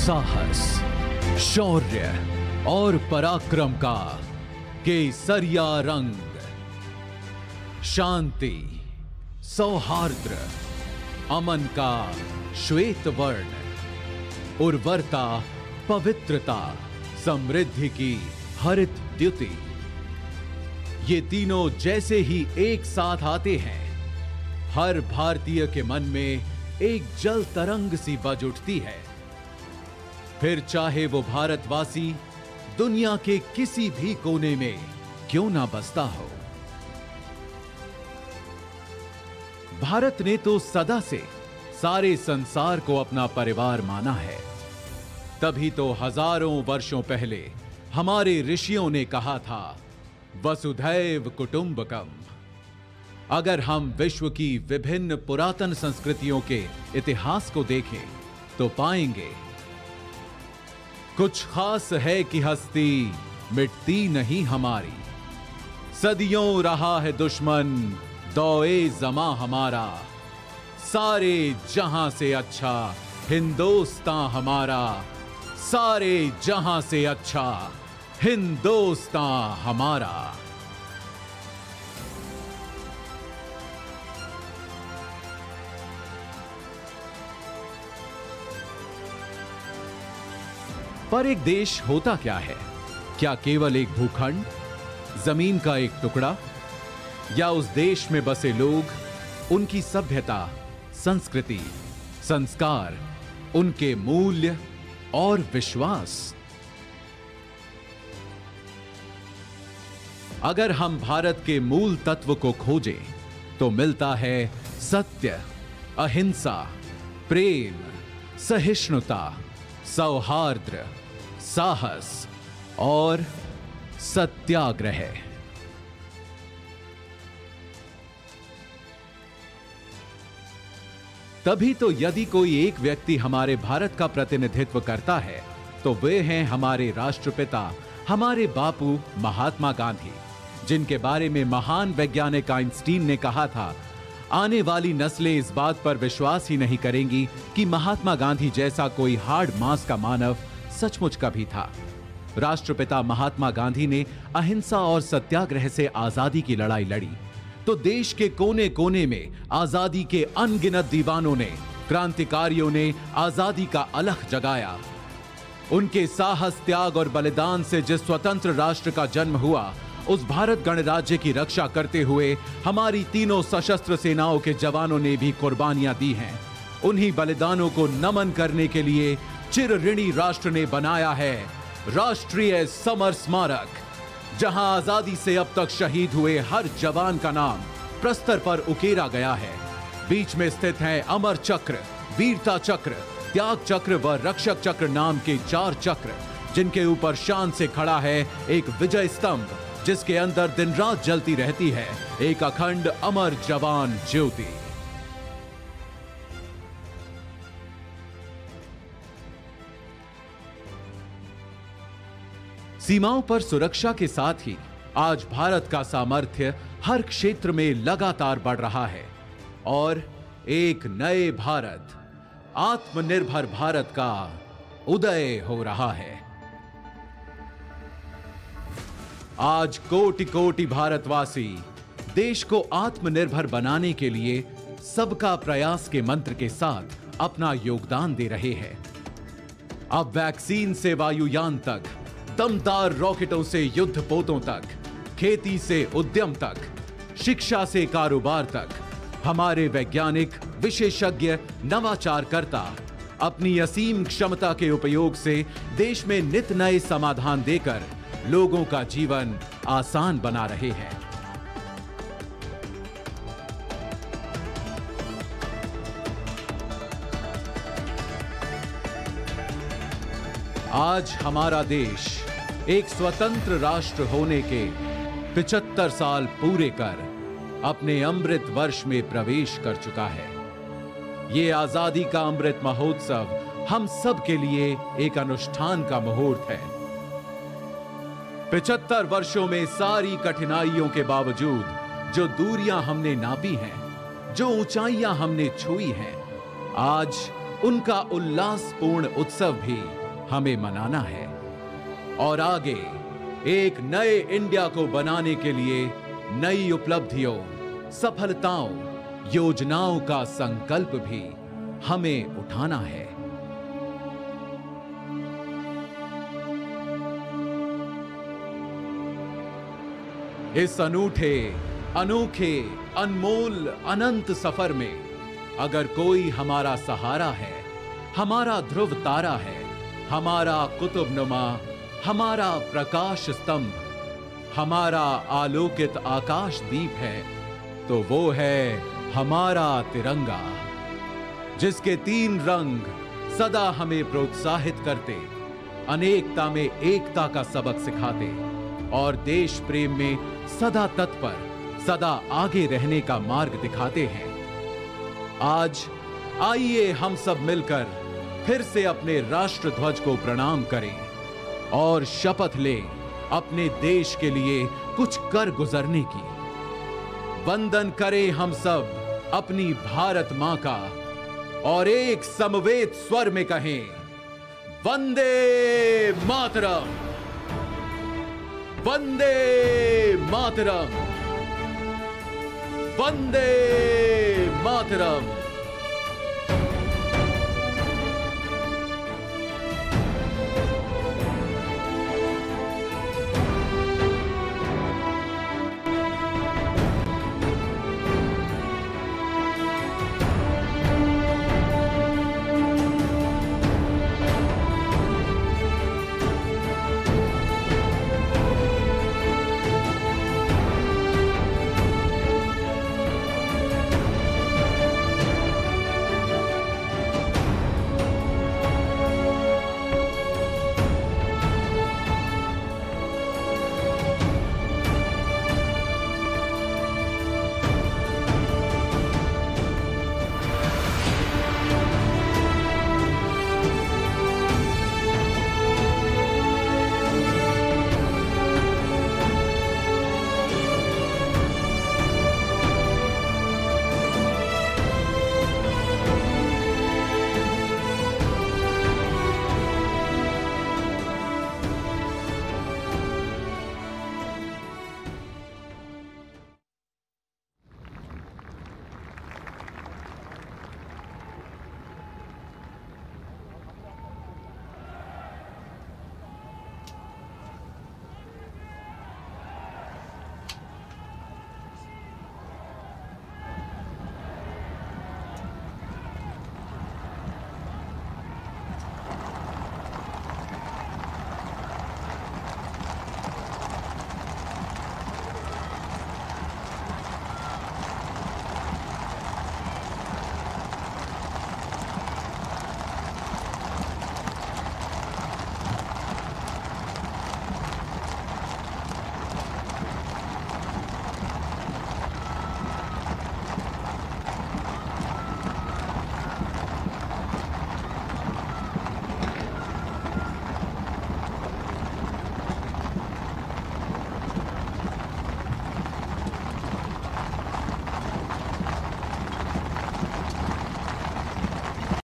साहस, शौर्य और पराक्रम का केसरिया रंग, शांति, सौहार्द्र, अमन का श्वेत वर्ण, उर्वरता, पवित्रता, समृद्धि की हरित द्युति। ये तीनों जैसे ही एक साथ आते हैं, हर भारतीय के मन में एक जल तरंग सी बज उठती है। फिर चाहे वो भारतवासी दुनिया के किसी भी कोने में क्यों ना बसता हो। भारत ने तो सदा से सारे संसार को अपना परिवार माना है। तभी तो हजारों वर्षों पहले हमारे ऋषियों ने कहा था, वसुधैव कुटुंबकम। अगर हम विश्व की विभिन्न पुरातन संस्कृतियों के इतिहास को देखें तो पाएंगे कुछ खास है कि हस्ती मिटती नहीं हमारी। सदियों रहा है दुश्मन दौए जमा हमारा, सारे जहां से अच्छा हिंदुस्तान हमारा, सारे जहां से अच्छा हिंदुस्तान हमारा। पर एक देश होता क्या है? क्या केवल एक भूखंड, जमीन का एक टुकड़ा, या उस देश में बसे लोग, उनकी सभ्यता, संस्कृति, संस्कार, उनके मूल्य और विश्वास? अगर हम भारत के मूल तत्व को खोजें तो मिलता है सत्य, अहिंसा, प्रेम, सहिष्णुता, सौहार्द्र, साहस और सत्याग्रह। तभी तो यदि कोई एक व्यक्ति हमारे भारत का प्रतिनिधित्व करता है तो वे हैं हमारे राष्ट्रपिता, हमारे बापू महात्मा गांधी, जिनके बारे में महान वैज्ञानिक आइंस्टीन ने कहा था, आने वाली नस्लें इस बात पर विश्वास ही नहीं करेंगी कि महात्मा गांधी जैसा कोई हार्ड मांस का मानव सचमुच कभी था। राष्ट्रपिता महात्मा गांधी ने अहिंसा और सत्याग्रह से आजादी की लड़ाई लड़ी तो देश के कोने कोने में आजादी के अनगिनत दीवानों ने, क्रांतिकारियों ने आजादी का अलख जगाया। उनके साहस, त्याग और बलिदान से जिस स्वतंत्र राष्ट्र का जन्म हुआ, उस भारत गणराज्य की रक्षा करते हुए हमारी तीनों सशस्त्र सेनाओं के जवानों ने भी कुर्बानियां दी हैं। उन्हीं बलिदानों को नमन करने के लिए चिर ऋणी राष्ट्र ने बनाया है राष्ट्रीय समर स्मारक, जहां आजादी से अब तक शहीद हुए हर जवान का नाम प्रस्तर पर उकेरा गया है। बीच में स्थित है अमर चक्र, वीरता चक्र, त्याग चक्र व रक्षक चक्र नाम के 4 चक्र, जिनके ऊपर शान से खड़ा है एक विजय स्तंभ, जिसके अंदर दिन रात जलती रहती है एक अखंड अमर जवान ज्योति। सीमाओं पर सुरक्षा के साथ ही आज भारत का सामर्थ्य हर क्षेत्र में लगातार बढ़ रहा है और एक नए भारत, आत्मनिर्भर भारत का उदय हो रहा है। आज कोटि कोटि भारतवासी देश को आत्मनिर्भर बनाने के लिए सबका प्रयास के मंत्र के साथ अपना योगदान दे रहे हैं। अब वैक्सीन से वायुयान तक, दमदार रॉकेटों से युद्धपोतों तक, खेती से उद्यम तक, शिक्षा से कारोबार तक, हमारे वैज्ञानिक, विशेषज्ञ, नवाचारकर्ता अपनी असीम क्षमता के उपयोग से देश में नित नए समाधान देकर लोगों का जीवन आसान बना रहे हैं। आज हमारा देश एक स्वतंत्र राष्ट्र होने के 75 साल पूरे कर अपने अमृत वर्ष में प्रवेश कर चुका है। ये आजादी का अमृत महोत्सव हम सब के लिए एक अनुष्ठान का मुहूर्त है। 75 वर्षों में सारी कठिनाइयों के बावजूद जो दूरियां हमने नापी हैं, जो ऊंचाइयां हमने छुई हैं, आज उनका उल्लासपूर्ण उत्सव भी हमें मनाना है और आगे एक नए इंडिया को बनाने के लिए नई उपलब्धियों, सफलताओं, योजनाओं का संकल्प भी हमें उठाना है। इस अनूठे, अनोखे, अनमोल, अनंत सफर में अगर कोई हमारा सहारा है, हमारा ध्रुव तारा है, हमारा कुतुबनुमा, हमारा प्रकाश स्तंभ, हमारा आलोकित आकाश दीप है, तो वो है हमारा तिरंगा, जिसके 3 रंग सदा हमें प्रोत्साहित करते, अनेकता में एकता का सबक सिखाते और देश प्रेम में सदा तत्पर, सदा आगे रहने का मार्ग दिखाते हैं। आज आइए हम सब मिलकर फिर से अपने राष्ट्र ध्वज को प्रणाम करें और शपथ लें अपने देश के लिए कुछ कर गुजरने की। वंदन करें हम सब अपनी भारत मां का और एक समवेत स्वर में कहें, वंदे मातरम, वंदे मातरम, वंदे मातरम।